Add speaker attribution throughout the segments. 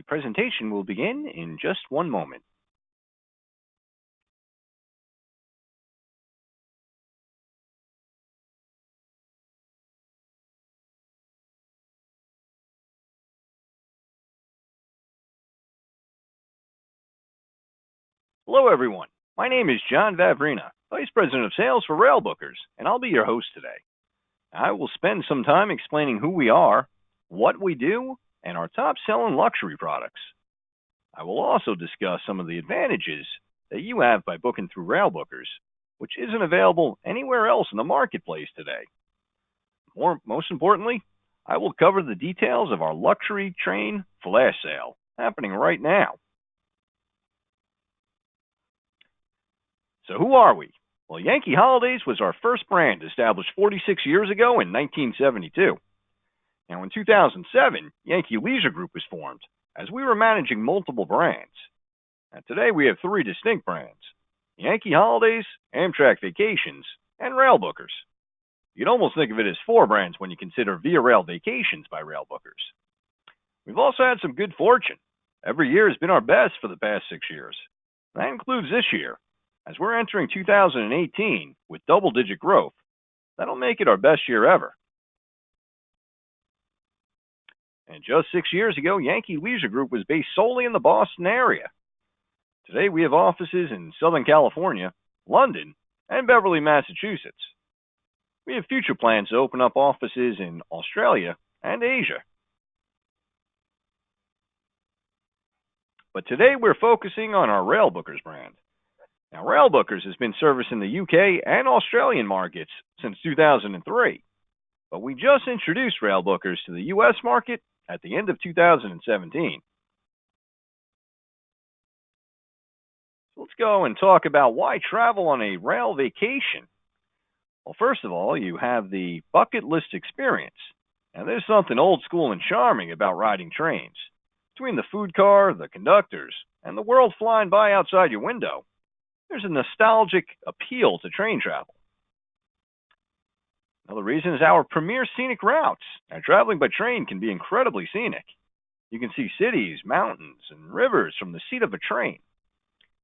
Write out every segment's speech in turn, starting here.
Speaker 1: presentation will begin in just one moment. Hello, everyone. My name is John Vavrina, Vice President of Sales for Railbookers, and I'll be your host today. I will spend some time explaining who we are, what we do, and our top-selling luxury products. I will also discuss some of the advantages that you have by booking through Railbookers, which isn't available anywhere else in the marketplace today. Most importantly, I will cover the details of our luxury train flash sale happening right now. So who are we? Well, Yankee Holidays was our first brand established 46 years ago in 1972. Now, in 2007, Yankee Leisure Group was formed, as we were managing multiple brands. Now, today we have three distinct brands: Yankee Holidays, Amtrak Vacations, and Railbookers. You'd almost think of it as four brands when you consider Via Rail Vacations by Railbookers. We've also had some good fortune. Every year has been our best for the past 6 years. That includes this year, as we're entering 2018 with double-digit growth. That'll make it our best year ever. And just 6 years ago, Yankee Leisure Group was based solely in the Boston area. Today, we have offices in Southern California, London, and Beverly, Massachusetts. We have future plans to open up offices in Australia and Asia. But today, we're focusing on our Railbookers brand. Now, Railbookers has been servicing the UK and Australian markets since 2003, but we just introduced Railbookers to the US market at the end of 2017. So let's go and talk about why travel on a rail vacation. Well, first of all, you have the bucket list experience. Now, there's something old school and charming about riding trains. Between the food car, the conductors, and the world flying by outside your window, there's a nostalgic appeal to train travel. Another reason is our premier scenic routes. Now, traveling by train can be incredibly scenic. You can see cities, mountains, and rivers from the seat of a train.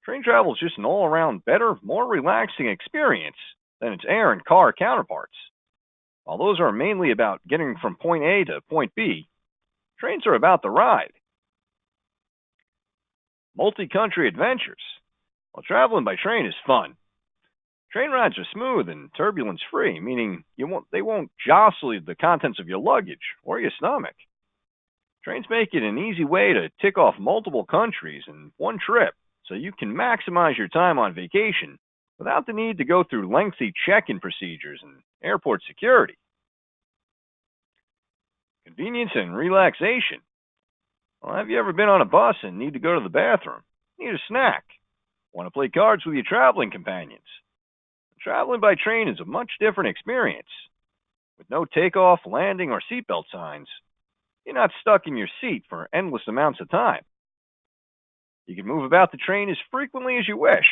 Speaker 1: Train travel is just an all-around better, more relaxing experience than its air and car counterparts. While those are mainly about getting from point A to point B, trains are about the ride. Multi-country adventures. Well, traveling by train is fun. Train rides are smooth and turbulence-free, meaning they won't jostle the contents of your luggage or your stomach. Trains make it an easy way to tick off multiple countries in one trip, so you can maximize your time on vacation without the need to go through lengthy check-in procedures and airport security. Convenience and relaxation. Well, have you ever been on a bus and need to go to the bathroom? Need a snack? Want to play cards with your traveling companions? Traveling by train is a much different experience. With no takeoff, landing, or seatbelt signs, you're not stuck in your seat for endless amounts of time. You can move about the train as frequently as you wish.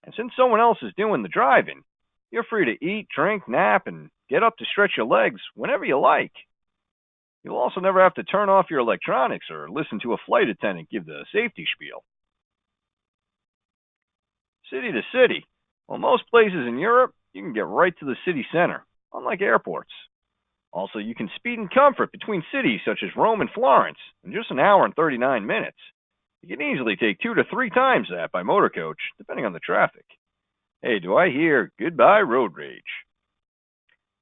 Speaker 1: And since someone else is doing the driving, you're free to eat, drink, nap, and get up to stretch your legs whenever you like. You'll also never have to turn off your electronics or listen to a flight attendant give the safety spiel. City to city. Well, most places in Europe, you can get right to the city center, unlike airports. Also, you can speed in comfort between cities such as Rome and Florence in just an hour and 39 minutes. You can easily take 2 to 3 times that by motor coach, depending on the traffic. Hey, do I hear goodbye road rage?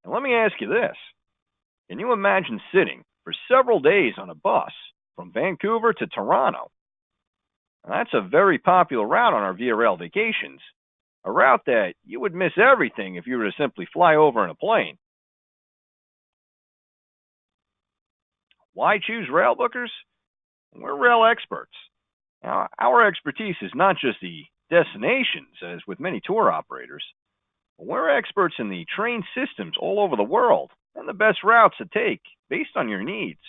Speaker 1: And let me ask you this. Can you imagine sitting for several days on a bus from Vancouver to Toronto? Now, that's a very popular route on our Via Rail Vacations. A route that you would miss everything if you were to simply fly over in a plane. Why choose Railbookers? We're rail experts. Now, our expertise is not just the destinations, as with many tour operators. We're experts in the train systems all over the world and the best routes to take based on your needs.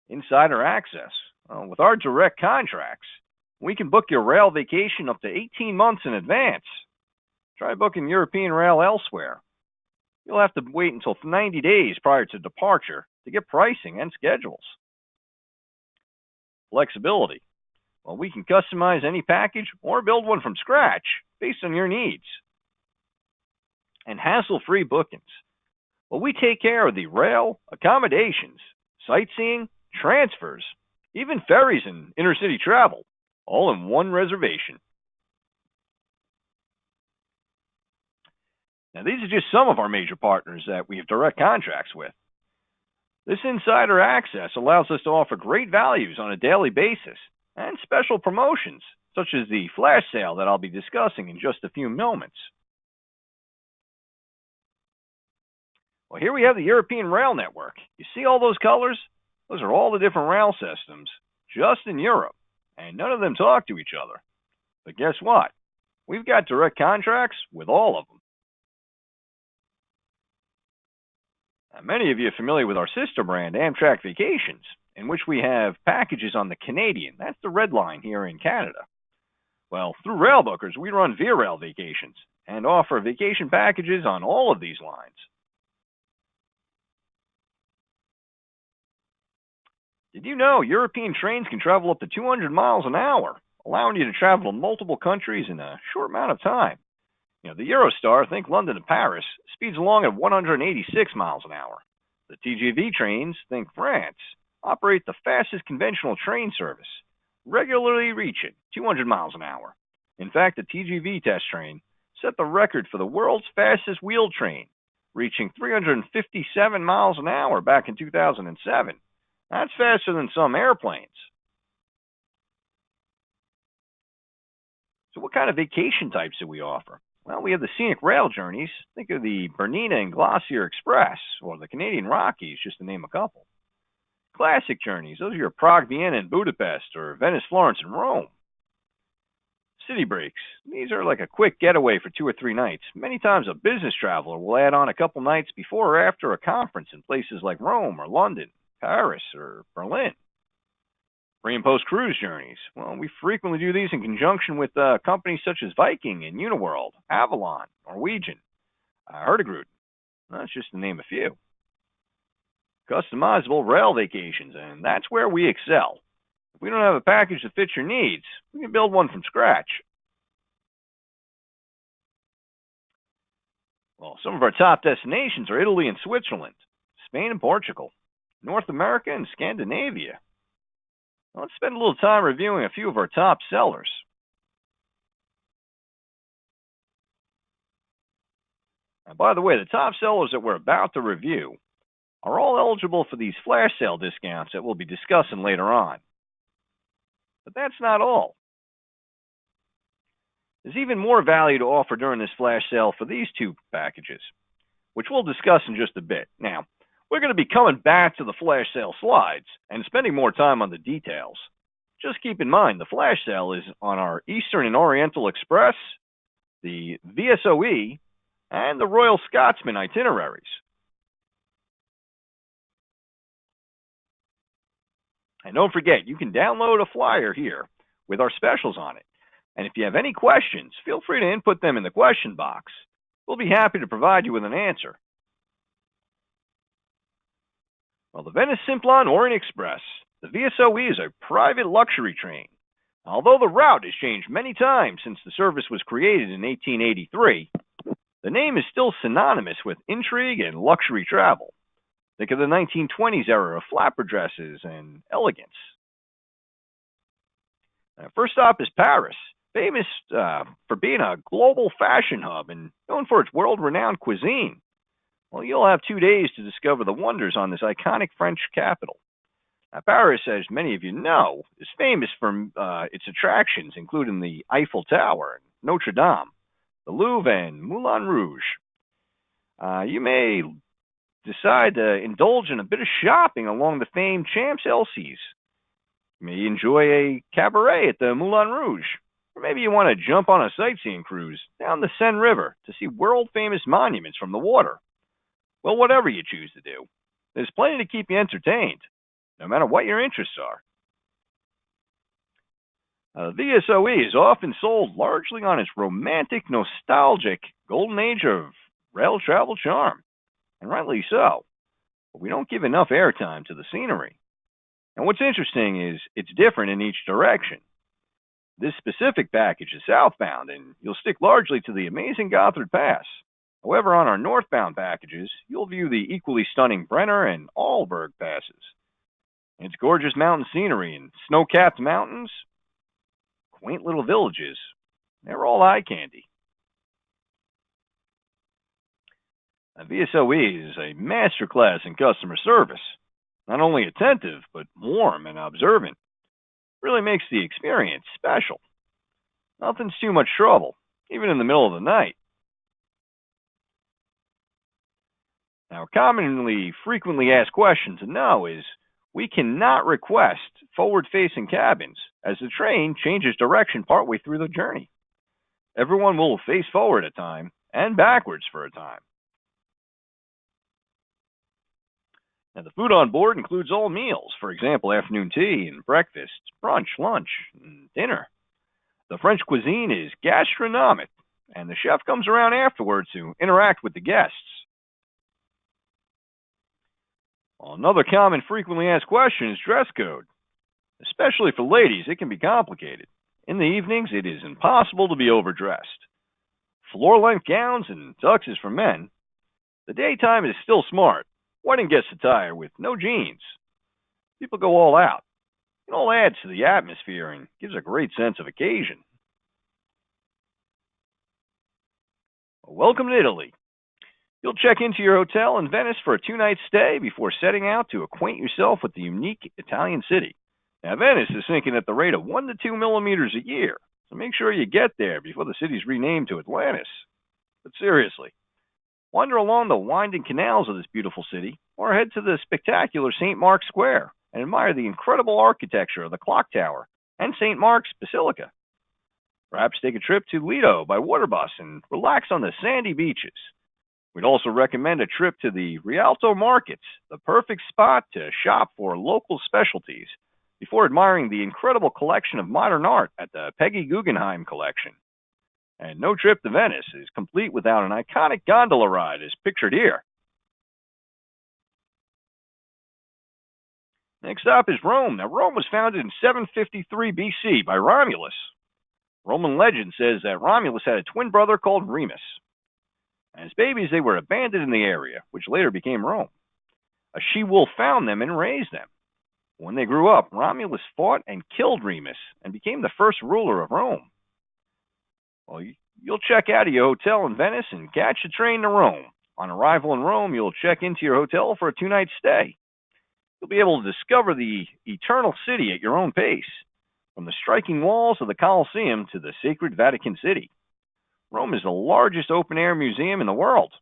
Speaker 1: Insider access. With our direct contracts, we can book your rail vacation up to 18 months in advance. Try booking European rail elsewhere. You'll have to wait until 90 days prior to departure to get pricing and schedules. Flexibility. Well, we can customize any package or build one from scratch based on your needs. And hassle-free bookings. Well, we take care of the rail, accommodations, sightseeing, transfers, even ferries and intercity travel, all in one reservation. Now, these are just some of our major partners that we have direct contracts with. This insider access allows us to offer great values on a daily basis and special promotions, such as the flash sale that I'll be discussing in just a few moments. Well, here we have the European Rail Network. You see all those colors? Those are all the different rail systems, just in Europe, and none of them talk to each other. But guess what? We've got direct contracts with all of them. Now, many of you are familiar with our sister brand, Amtrak Vacations, in which we have packages on the Canadian. That's the red line here in Canada. Well, through Railbookers, we run Via Rail Vacations and offer vacation packages on all of these lines. Did you know European trains can travel up to 200 miles an hour, allowing you to travel to multiple countries in a short amount of time? The Eurostar, think London to Paris, speeds along at 186 miles an hour. The TGV trains, think France, operate the fastest conventional train service, regularly reaching 200 miles an hour. In fact, the TGV test train set the record for the world's fastest wheeled train, reaching 357 miles an hour back in 2007. That's faster than some airplanes. So what kind of vacation types do we offer? Well, we have the scenic rail journeys. Think of the Bernina and Glacier Express, or the Canadian Rockies, just to name a couple. Classic journeys, those are your Prague, Vienna, and Budapest, or Venice, Florence, and Rome. City breaks, these are like a quick getaway for 2 or 3 nights. Many times a business traveler will add on a couple nights before or after a conference in places like Rome or London, Paris, or Berlin. Pre- and post-cruise journeys. Well, we frequently do these in conjunction with companies such as Viking and Uniworld, Avalon, Norwegian, Hurtigruten. That's just to name a few. Customizable rail vacations, and that's where we excel. If we don't have a package that fits your needs, we can build one from scratch. Well, some of our top destinations are Italy and Switzerland, Spain and Portugal, North America and Scandinavia. Now, let's spend a little time reviewing a few of our top sellers. And by the way, the top sellers that we're about to review are all eligible for these flash sale discounts that we'll be discussing later on. But that's not all. There's even more value to offer during this flash sale for these 2 packages, which we'll discuss in just a bit. Now, we're going to be coming back to the flash sale slides and spending more time on the details. Just keep in mind, the flash sale is on our Eastern and Oriental Express, the VSOE, and the Royal Scotsman itineraries. And don't forget, you can download a flyer here with our specials on it. And if you have any questions, feel free to input them in the question box. We'll be happy to provide you with an answer. Well, the Venice Simplon-Orient-Express, the VSOE, is a private luxury train. Although the route has changed many times since the service was created in 1883, the name is still synonymous with intrigue and luxury travel. Think of the 1920s era of flapper dresses and elegance. First stop is Paris, famous for being a global fashion hub and known for its world-renowned cuisine. Well, you'll have 2 days to discover the wonders on this iconic French capital. Now, Paris, as many of you know, is famous for its attractions, including the Eiffel Tower, Notre Dame, the Louvre, and Moulin Rouge. You may decide to indulge in a bit of shopping along the famed Champs-Élysées. You may enjoy a cabaret at the Moulin Rouge, or maybe you want to jump on a sightseeing cruise down the Seine River to see world-famous monuments from the water. Well, whatever you choose to do, there's plenty to keep you entertained, no matter what your interests are. The VSOE is often sold largely on its romantic, nostalgic golden age of rail travel charm, and rightly so. But we don't give enough airtime to the scenery. And what's interesting is it's different in each direction. This specific package is southbound, and you'll stick largely to the amazing Gothard Pass. However, on our northbound packages, you'll view the equally stunning Brenner and Arlberg passes. It's gorgeous mountain scenery and snow-capped mountains, quaint little villages. They're all eye candy. Now, VSOE is a masterclass in customer service. Not only attentive, but warm and observant. Really makes the experience special. Nothing's too much trouble, even in the middle of the night. Now, a commonly frequently asked question to know is, we cannot request forward-facing cabins as the train changes direction partway through the journey. Everyone will face forward at a time and backwards for a time. Now, the food on board includes all meals, for example, afternoon tea and breakfast, brunch, lunch, and dinner. The French cuisine is gastronomic, and the chef comes around afterwards to interact with the guests. Well, another common frequently asked question is dress code. Especially for ladies, it can be complicated. In the evenings, it is impossible to be overdressed. Floor-length gowns and tuxes for men. The daytime is still smart. Wedding guest attire with no jeans. People go all out. It all adds to the atmosphere and gives a great sense of occasion. Well, welcome to Italy. You'll check into your hotel in Venice for a 2-night stay before setting out to acquaint yourself with the unique Italian city. Now, Venice is sinking at the rate of 1 to 2 millimeters a year, so make sure you get there before the city's renamed to Atlantis. But seriously, wander along the winding canals of this beautiful city, or head to the spectacular St. Mark's Square and admire the incredible architecture of the Clock Tower and St. Mark's Basilica. Perhaps take a trip to Lido by water bus and relax on the sandy beaches. We'd also recommend a trip to the Rialto Markets, the perfect spot to shop for local specialties, before admiring the incredible collection of modern art at the Peggy Guggenheim Collection. And no trip to Venice is complete without an iconic gondola ride as pictured here. Next up is Rome. Now, Rome was founded in 753 BC by Romulus. Roman legend says that Romulus had a twin brother called Remus. As babies, they were abandoned in the area, which later became Rome. A she-wolf found them and raised them. When they grew up, Romulus fought and killed Remus and became the first ruler of Rome. Well, you'll check out of your hotel in Venice and catch the train to Rome. On arrival in Rome, you'll check into your hotel for a 2-night stay. You'll be able to discover the eternal city at your own pace, from the striking walls of the Colosseum to the sacred Vatican City. Rome is the largest open-air museum in the world.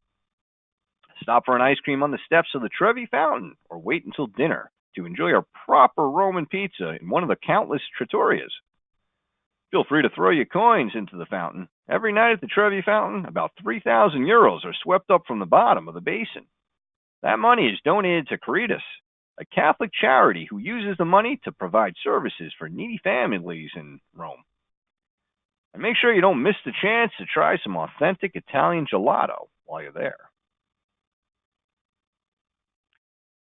Speaker 1: Stop for an ice cream on the steps of the Trevi Fountain, or wait until dinner to enjoy a proper Roman pizza in one of the countless trattorias. Feel free to throw your coins into the fountain. Every night at the Trevi Fountain, about 3,000 euros are swept up from the bottom of the basin. That money is donated to Caritas, a Catholic charity who uses the money to provide services for needy families in Rome. And make sure you don't miss the chance to try some authentic Italian gelato while you're there.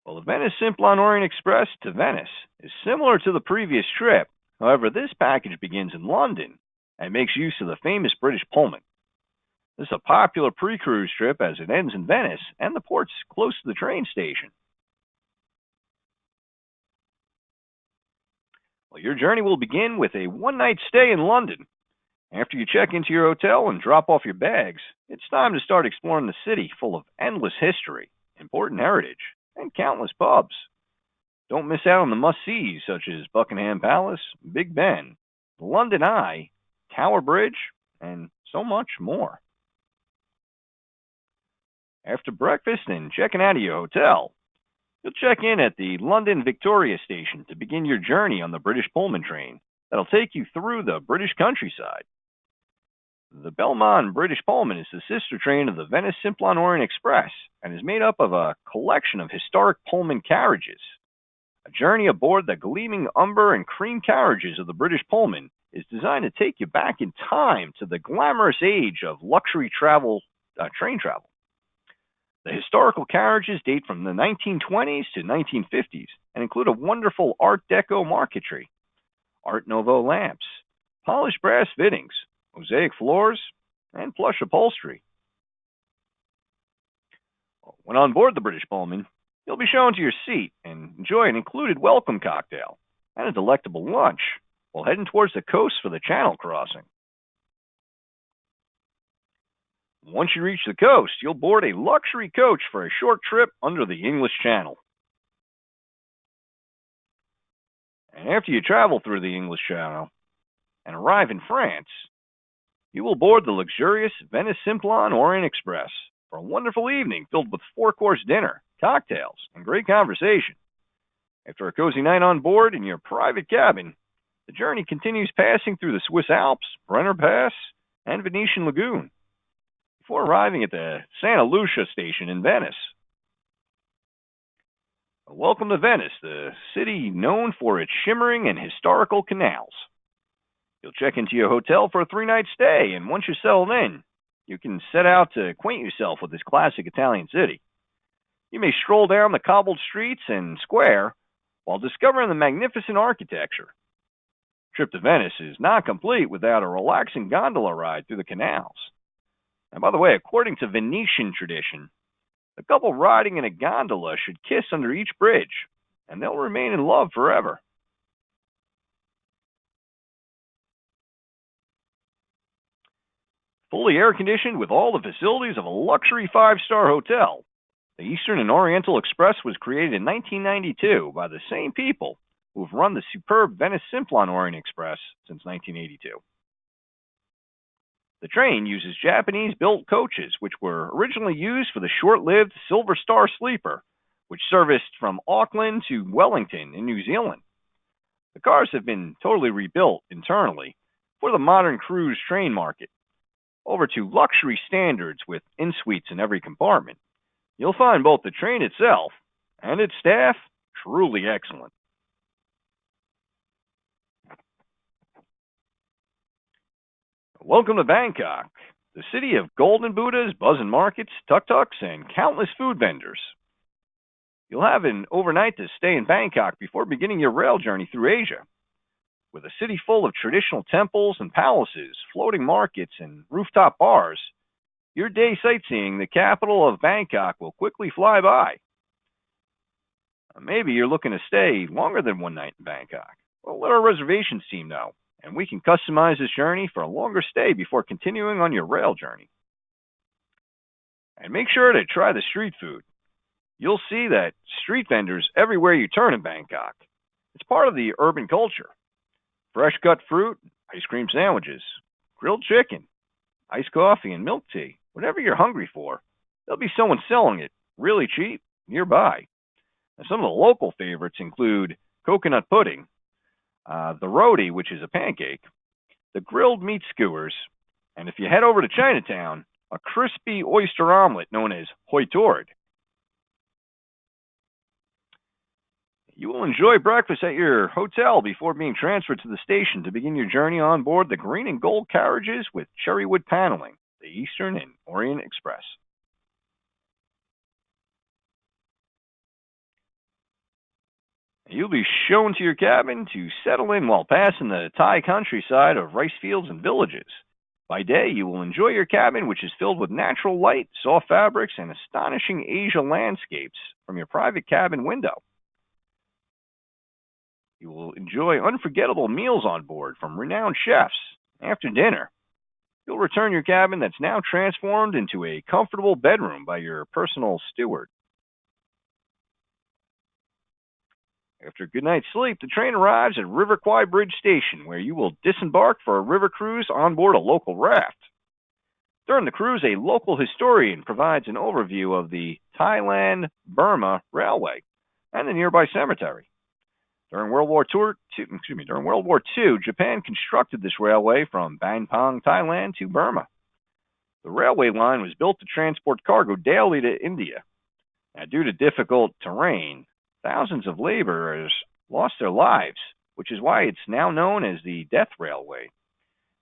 Speaker 1: Well, the Venice Simplon-Orient-Express to Venice is similar to the previous trip. However, this package begins in London and makes use of the famous British Pullman. This is a popular pre-cruise trip as it ends in Venice and the port's close to the train station. Well, your journey will begin with a 1-night stay in London. After you check into your hotel and drop off your bags, it's time to start exploring the city full of endless history, important heritage, and countless pubs. Don't miss out on the must-sees such as Buckingham Palace, Big Ben, the London Eye, Tower Bridge, and so much more. After breakfast and checking out of your hotel, you'll check in at the London Victoria Station to begin your journey on the British Pullman train that'll take you through the British countryside. The Belmond British Pullman is the sister train of the Venice Simplon-Orient-Express and is made up of a collection of historic Pullman carriages. A journey aboard the gleaming umber and cream carriages of the British Pullman is designed to take you back in time to the glamorous age of luxury train travel. The historical carriages date from the 1920s to 1950s and include a wonderful Art Deco marquetry, Art Nouveau lamps, polished brass fittings, mosaic floors, and plush upholstery. When on board the British Pullman, you'll be shown to your seat and enjoy an included welcome cocktail and a delectable lunch while heading towards the coast for the Channel crossing. Once you reach the coast, you'll board a luxury coach for a short trip under the English Channel. And after you travel through the English Channel and arrive in France, you will board the luxurious Venice Simplon-Orient-Express for a wonderful evening filled with four-course dinner, cocktails, and great conversation. After a cozy night on board in your private cabin, the journey continues passing through the Swiss Alps, Brenner Pass, and Venetian Lagoon, before arriving at the Santa Lucia station in Venice. Welcome to Venice, the city known for its shimmering and historical canals. You'll check into your hotel for a 3-night stay, and once you're settled in, you can set out to acquaint yourself with this classic Italian city. You may stroll down the cobbled streets and square while discovering the magnificent architecture. A trip to Venice is not complete without a relaxing gondola ride through the canals. And by the way, according to Venetian tradition, the couple riding in a gondola should kiss under each bridge, and they'll remain in love forever. Fully air-conditioned with all the facilities of a luxury 5-star hotel, the Eastern and Oriental Express was created in 1992 by the same people who have run the superb Venice Simplon-Orient-Express since 1982. The train uses Japanese-built coaches, which were originally used for the short-lived Silver Star Sleeper, which serviced from Auckland to Wellington in New Zealand. The cars have been totally rebuilt internally for the modern cruise train market, over to luxury standards with in-suites in every compartment. You'll find both the train itself and its staff truly excellent. Welcome to Bangkok, the city of golden Buddhas, buzzing markets, tuk-tuks, and countless food vendors. You'll have an overnight to stay in Bangkok before beginning your rail journey through Asia. With a city full of traditional temples and palaces, floating markets, and rooftop bars, your day sightseeing the capital of Bangkok will quickly fly by. Maybe you're looking to stay longer than one night in Bangkok. Well, let our reservations team know, and we can customize this journey for a longer stay before continuing on your rail journey. And make sure to try the street food. You'll see that street vendors everywhere you turn in Bangkok. It's part of the urban culture. Fresh cut fruit, ice cream sandwiches, grilled chicken, iced coffee, and milk tea. Whatever you're hungry for, there'll be someone selling it really cheap nearby. And some of the local favorites include coconut pudding, the roti, which is a pancake, the grilled meat skewers, and if you head over to Chinatown, a crispy oyster omelet known as hoi tord. You will enjoy breakfast at your hotel before being transferred to the station to begin your journey on board the green and gold carriages with cherrywood paneling, the Eastern and Orient Express. You'll be shown to your cabin to settle in while passing the Thai countryside of rice fields and villages. By day, you will enjoy your cabin, which is filled with natural light, soft fabrics, and astonishing Asia landscapes from your private cabin window. You will enjoy unforgettable meals on board from renowned chefs. After dinner, you'll return your cabin that's now transformed into a comfortable bedroom by your personal steward. After a good night's sleep, the train arrives at River Kwai Bridge Station, where you will disembark for a river cruise on board a local raft. During the cruise, a local historian provides an overview of the Thailand-Burma Railway and the nearby cemetery. During World War II, Japan constructed this railway from Bangkok, Thailand to Burma. The railway line was built to transport cargo daily to India. Now, due to difficult terrain, thousands of laborers lost their lives, which is why it's now known as the Death Railway.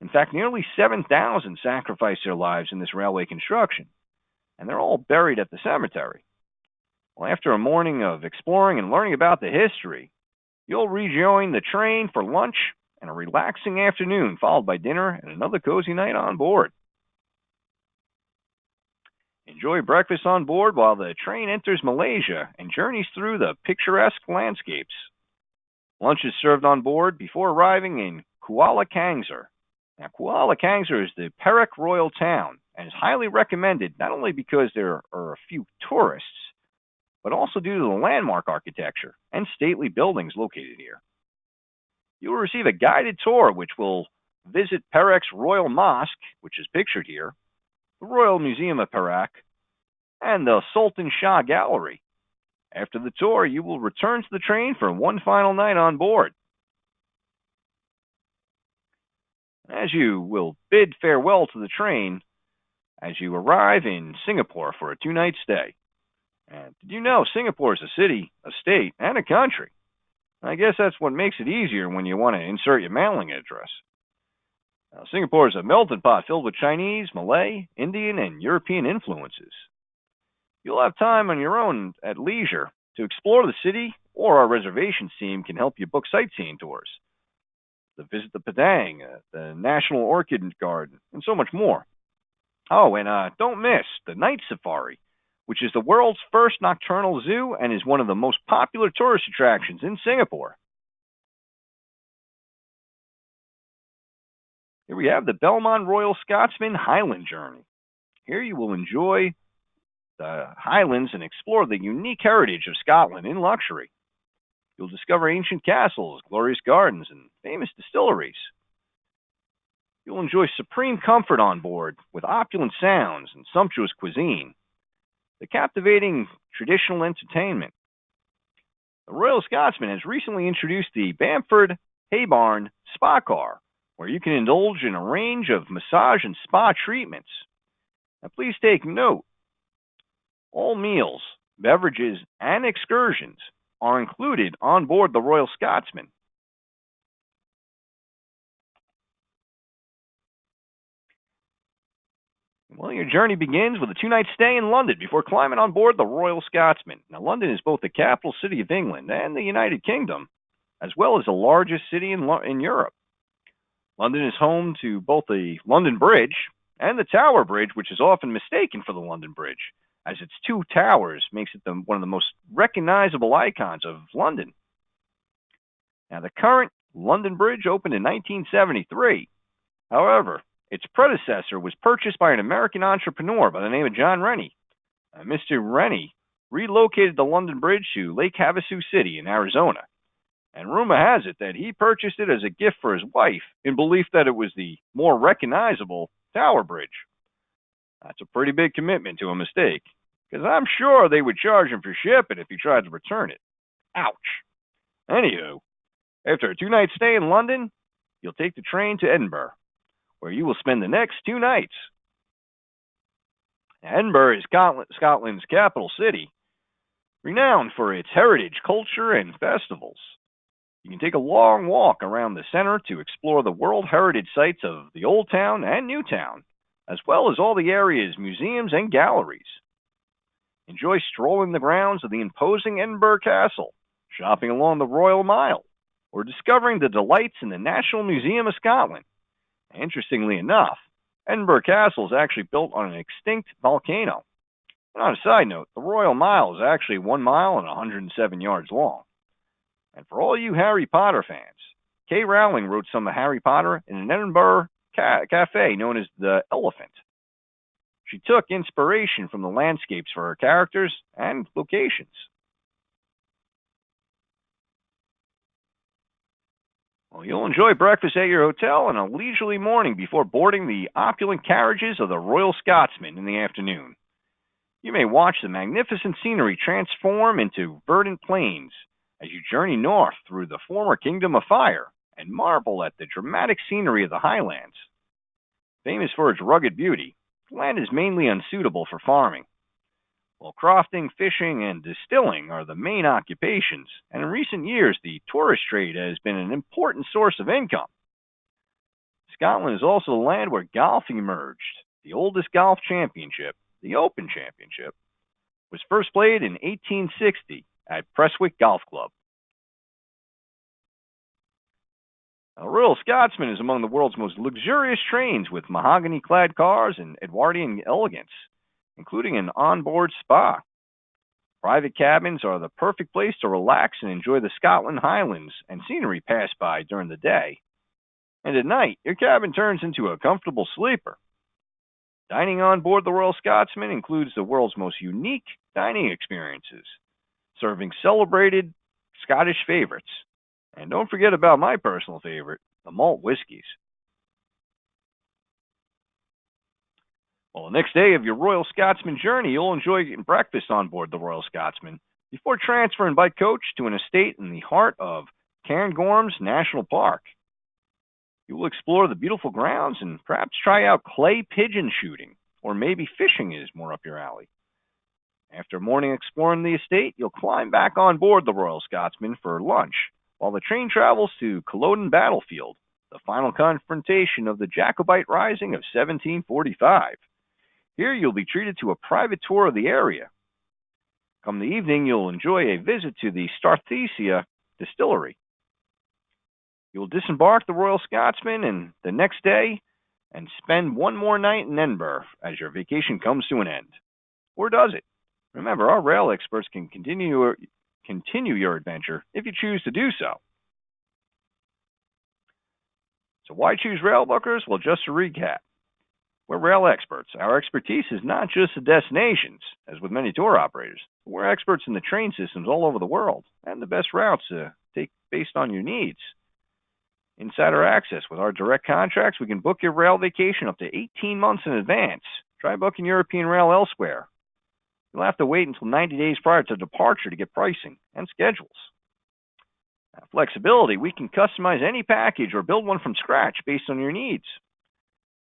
Speaker 1: In fact, nearly 7,000 sacrificed their lives in this railway construction. and they're all buried at the cemetery. Well, after a morning of exploring and learning about the history, you'll rejoin the train for lunch and a relaxing afternoon, followed by dinner and another cozy night on board. Enjoy breakfast on board while the train enters Malaysia and journeys through the picturesque landscapes. Lunch is served on board before arriving in Kuala Kangsar. Now, Kuala Kangsar is the Perak royal town and is highly recommended not only because there are a few tourists, but also due to the landmark architecture and stately buildings located here. You will receive a guided tour which will visit Perak's Royal Mosque, which is pictured here, the Royal Museum of Perak, and the Sultan Shah Gallery. After the tour, you will return to the train for one final night on board. As you will bid farewell to the train as you arrive in Singapore for a 2-night stay. And did you know Singapore is a city, a state, and a country? I guess that's what makes it easier when you want to insert your mailing address. Now, Singapore is a melting pot filled with Chinese, Malay, Indian, and European influences. You'll have time on your own at leisure to explore the city, or our reservations team can help you book sightseeing tours, to visit the Padang, the National Orchid Garden, and so much more. Oh, and don't miss the Night Safari, which is the world's first nocturnal zoo and is one of the most popular tourist attractions in Singapore. Here we have the Belmond Royal Scotsman Highland journey. Here you will enjoy the Highlands and explore the unique heritage of Scotland in luxury. You'll discover ancient castles, glorious gardens, and famous distilleries. You'll enjoy supreme comfort on board with opulent sounds and sumptuous cuisine. The captivating traditional entertainment. The Royal Scotsman has recently introduced the Bamford Haybarn Spa Car, where you can indulge in a range of massage and spa treatments. Now, please take note, all meals, beverages, and excursions are included on board the Royal Scotsman. Well, your journey begins with a 2-night stay in London before climbing on board the Royal Scotsman. Now, London is both the capital city of England and the United Kingdom, as well as the largest city in Europe. London is home to both the London Bridge and the Tower Bridge, which is often mistaken for the London Bridge, as its 2 towers makes it one of the most recognizable icons of London. Now, the current London Bridge opened in 1973. However, its predecessor was purchased by an American entrepreneur by the name of John Rennie. Mr. Rennie relocated the London Bridge to Lake Havasu City in Arizona, and rumor has it that he purchased it as a gift for his wife in belief that it was the more recognizable Tower Bridge. That's a pretty big commitment to a mistake, because I'm sure they would charge him for shipping if he tried to return it. Ouch. Anywho, after a 2-night stay in London, you'll take the train to Edinburgh, where you will spend the next 2 nights. Edinburgh is Scotland's capital city, renowned for its heritage, culture, and festivals. You can take a long walk around the center to explore the World Heritage sites of the Old Town and New Town, as well as all the area's museums and galleries. Enjoy strolling the grounds of the imposing Edinburgh Castle, shopping along the Royal Mile, or discovering the delights in the National Museum of Scotland. Interestingly enough, Edinburgh Castle is actually built on an extinct volcano. And on a side note, the Royal Mile is actually 1 mile and 107 yards long. And for all you Harry Potter fans, K. Rowling wrote some of Harry Potter in an Edinburgh cafe known as the Elephant. She took inspiration from the landscapes for her characters and locations. Well, you'll enjoy breakfast at your hotel and a leisurely morning before boarding the opulent carriages of the Royal Scotsman in the afternoon. You may watch the magnificent scenery transform into verdant plains as you journey north through the former Kingdom of Fire and marvel at the dramatic scenery of the Highlands. Famous for its rugged beauty, the land is mainly unsuitable for farming. While crofting, fishing, and distilling are the main occupations, and in recent years the tourist trade has been an important source of income. Scotland is also the land where golf emerged. The oldest golf championship, the Open Championship, was first played in 1860 at Prestwick Golf Club. The Royal Scotsman is among the world's most luxurious trains with mahogany-clad cars and Edwardian elegance, including an onboard spa. Private cabins are the perfect place to relax and enjoy the Scotland Highlands and scenery passed by during the day. And at night, your cabin turns into a comfortable sleeper. Dining on board the Royal Scotsman includes the world's most unique dining experiences, serving celebrated Scottish favorites. And don't forget about my personal favorite, the malt whiskeys. Well, the next day of your Royal Scotsman journey, you'll enjoy getting breakfast on board the Royal Scotsman before transferring by coach to an estate in the heart of Cairngorms National Park. You will explore the beautiful grounds and perhaps try out clay pigeon shooting, or maybe fishing is more up your alley. After morning exploring the estate, you'll climb back on board the Royal Scotsman for lunch, while the train travels to Culloden Battlefield, the final confrontation of the Jacobite Rising of 1745. Here you'll be treated to a private tour of the area. Come the evening, you'll enjoy a visit to the Starthesia distillery. You'll disembark the Royal Scotsman and the next day and spend one more night in Edinburgh as your vacation comes to an end. Or does it? Remember, our rail experts can continue your adventure if you choose to do so. So why choose Railbookers? Well, just to recap, we're rail experts. Our expertise is not just the destinations, as with many tour operators. We're experts in the train systems all over the world and the best routes to take based on your needs. Insider access. With our direct contracts, we can book your rail vacation up to 18 months in advance. Try booking European rail elsewhere. You'll have to wait until 90 days prior to departure to get pricing and schedules. Flexibility. We can customize any package or build one from scratch based on your needs.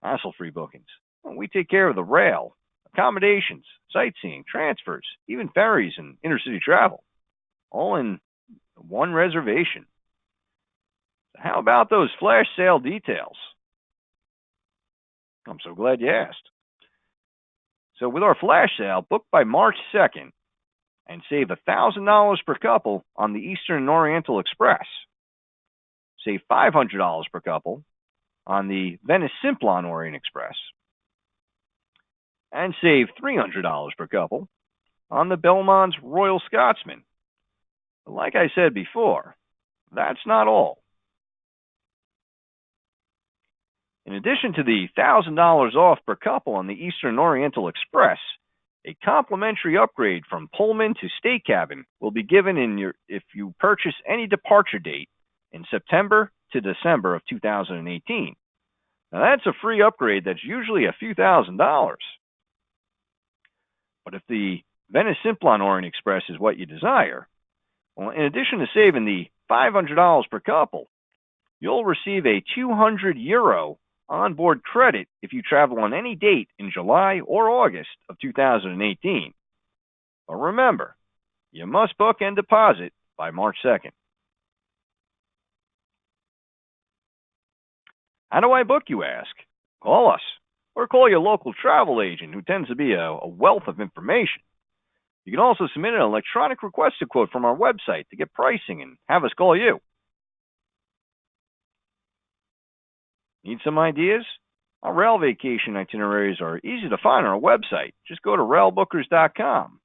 Speaker 1: Hassle-free bookings. We take care of the rail, accommodations, sightseeing, transfers, even ferries and intercity travel, all in one reservation. So how about those flash sale details? I'm so glad you asked. So with our flash sale, book by March 2nd and save $1,000 per couple on the Eastern and Oriental Express. Save $500 per couple on the Venice Simplon-Orient-Express. And save $300 per couple on the Belmond Royal Scotsman. But like I said before, that's not all. In addition to the $1,000 off per couple on the Eastern Oriental Express, a complimentary upgrade from Pullman to State Cabin will be given if you purchase any departure date in September to December of 2018. Now that's a free upgrade that's usually a few $1,000s. But if the Venice Simplon-Orient-Express is what you desire, well, in addition to saving the $500 per couple, you'll receive a €200 onboard credit if you travel on any date in July or August of 2018. But remember, you must book and deposit by March 2nd. How do I book, you ask? Call us, or call your local travel agent who tends to be a wealth of information. You can also submit an electronic request quote from our website to get pricing and have us call you. Need some ideas? Our rail vacation itineraries are easy to find on our website. Just go to railbookers.com.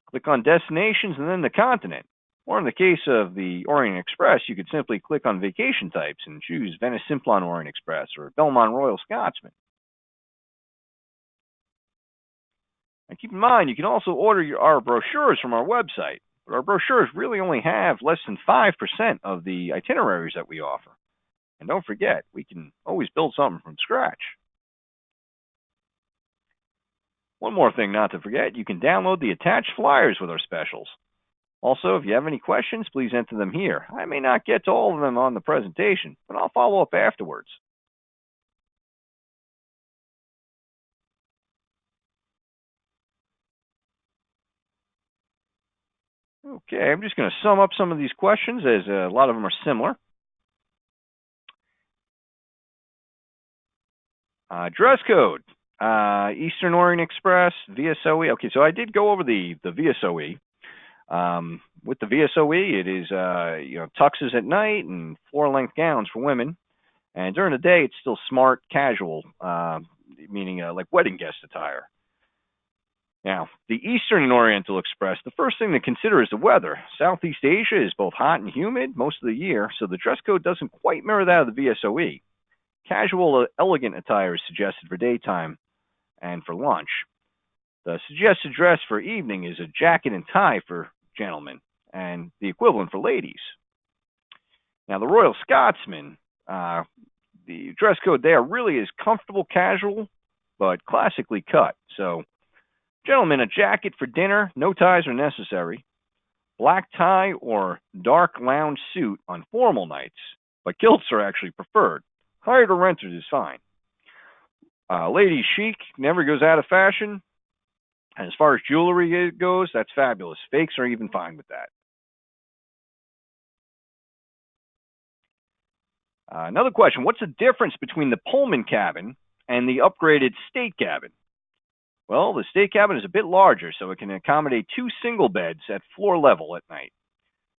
Speaker 1: Click on Destinations and then the continent. Or in the case of the Orient Express, you could simply click on Vacation Types and choose Venice Simplon-Orient-Express or Belmond Royal Scotsman. And keep in mind, you can also order our brochures from our website. But our brochures really only have less than 5% of the itineraries that we offer. And don't forget, we can always build something from scratch. One more thing not to forget, you can download the attached flyers with our specials. Also, if you have any questions, please enter them here. I may not get to all of them on the presentation, but I'll follow up afterwards. Okay, I'm just going to sum up some of these questions as a lot of them are similar. Dress code. Eastern Orient Express, VSOE. Okay, so I did go over the VSOE. With the VSOE, it is tuxes at night and floor-length gowns for women, and during the day it's still smart casual, meaning like wedding guest attire. Now, the Eastern and Oriental Express, the first thing to consider is the weather. Southeast Asia is both hot and humid most of the year, so the dress code doesn't quite mirror that of the VSOE. Casual, elegant attire is suggested for daytime and for lunch. The suggested dress for evening is a jacket and tie for gentlemen, and the equivalent for ladies. Now, the Royal Scotsman, the dress code there really is comfortable casual, but classically cut. So, gentlemen, a jacket for dinner, no ties are necessary. Black tie or dark lounge suit on formal nights, but kilts are actually preferred. Hired or rented is fine. Ladies chic never goes out of fashion. And as far as jewelry goes, that's fabulous. Fakes are even fine with that. Another question, what's the difference between the Pullman cabin and the upgraded state cabin? Well, the state cabin is a bit larger, so it can accommodate 2 single beds at floor level at night.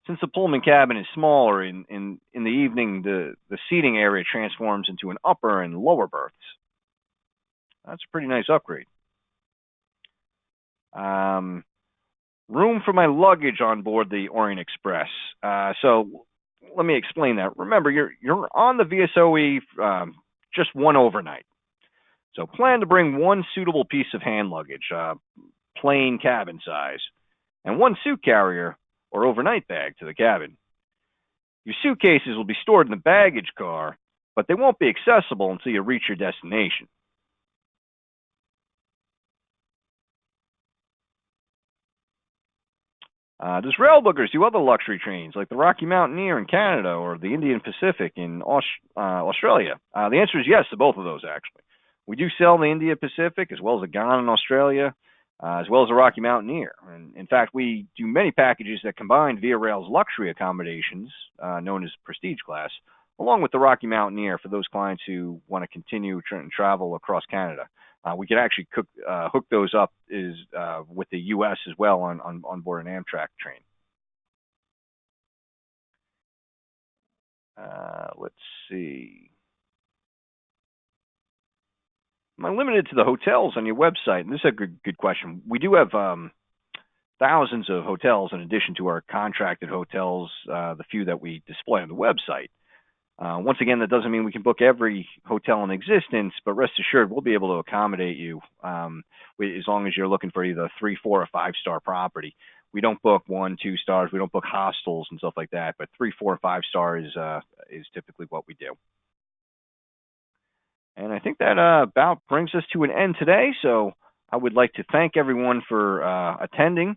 Speaker 1: Since the Pullman cabin is smaller, in the evening, the seating area transforms into an upper and lower berths. That's a pretty nice upgrade. Room for my luggage on board the Orient Express. So let me explain that. Remember, you're on the VSOE just one overnight. So plan to bring one suitable piece of hand luggage, plain cabin size, and one suit carrier or overnight bag to the cabin. Your suitcases will be stored in the baggage car, but they won't be accessible until you reach your destination. Does Railbookers do other luxury trains like the Rocky Mountaineer in Canada or the Indian Pacific in Australia? The answer is yes to both of those, actually. We do sell the India Pacific as well as the Ghana in Australia, as well as the Rocky Mountaineer. And in fact, we do many packages that combine Via Rail's luxury accommodations, known as Prestige Class, along with the Rocky Mountaineer for those clients who want to continue travel across Canada. We can actually hook those up with the U.S. as well on board an Amtrak train. Let's see. Am I limited to the hotels on your website? And this is a good question. We do have thousands of hotels in addition to our contracted hotels, the few that we display on the website. Once again, that doesn't mean we can book every hotel in existence, but rest assured we'll be able to accommodate you as long as you're looking for either a 3, 4, or 5-star property. We don't book 1, 2 stars. We don't book hostels and stuff like that, but 3, 4, 5 stars is typically what we do. And I think that about brings us to an end today. So I would like to thank everyone for attending.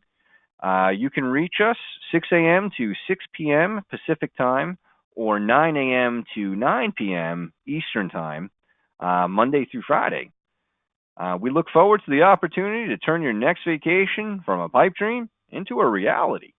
Speaker 1: You can reach us 6 a.m. to 6 p.m. Pacific time or 9 a.m. to 9 p.m. Eastern time, Monday through Friday. We look forward to the opportunity to turn your next vacation from a pipe dream into a reality.